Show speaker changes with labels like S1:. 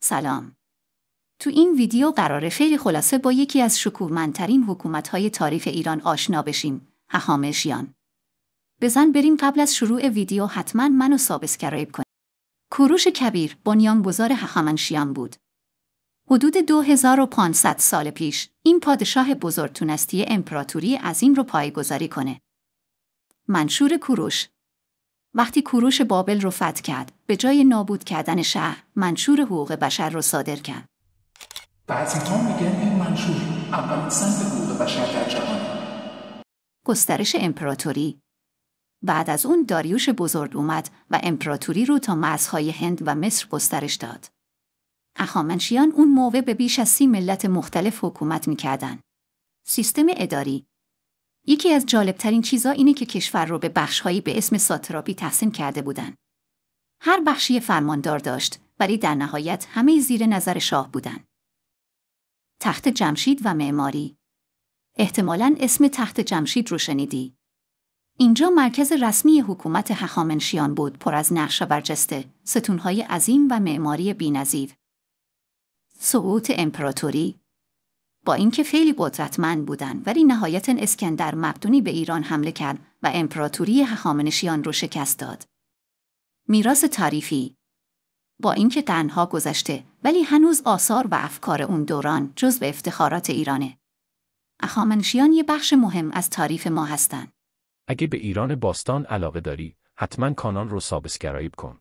S1: سلام. تو این ویدیو قراره خیلی خلاصه با یکی از شکوهمندترین حکومت‌های تاریخ ایران آشنا بشیم، هخامنشیان. بزن بریم قبل از شروع ویدیو حتما منو سابسکرایب کن. کوروش کبیر بنیانگذار هخامنشیان بود. حدود 2500 سال پیش این پادشاه بزرگ تونستی امپراتوری عظیم رو پایه‌گذاری کنه. منشور کوروش. وقتی کوروش بابل رو فتح کرد، به جای نابود کردن شهر، منشور حقوق بشر رو صادر کرد.
S2: بعضی‌ها میگن این منشور اولین سند حقوق بشر در جهان.
S1: گسترش امپراتوری. بعد از اون داریوش بزرگ اومد و امپراتوری رو تا مرزهای هند و مصر گسترش داد. هخامنشیان اون موقع به بیش از 30 ملت مختلف حکومت میکردن. سیستم اداری. یکی از جالبترین چیزا اینه که کشور رو به بخش‌هایی به اسم ساتراپی تقسیم کرده بودن. هر بخشی فرماندار داشت، ولی در نهایت همه زیر نظر شاه بودن. تخت جمشید و معماری. احتمالاً اسم تخت جمشید رو شنیدی. اینجا مرکز رسمی حکومت هخامنشیان بود، پر از نقش برجسته، ستونهای عظیم و معماری بی‌نظیر. سقوط امپراتوری. با اینکه خیلی قدرتمند بودن، ولی نهایتاً اسکندر مقدونی به ایران حمله کرد و امپراتوری هخامنشیان رو شکست داد. میراث تاریخی. با اینکه قرن‌ها گذشته، ولی هنوز آثار و افکار اون دوران جزو افتخارات ایرانه. هخامنشیان یه بخش مهم از تاریخ ما هستن.
S3: اگه به ایران باستان علاقه داری، حتما کانال رو سابسکرایب کن.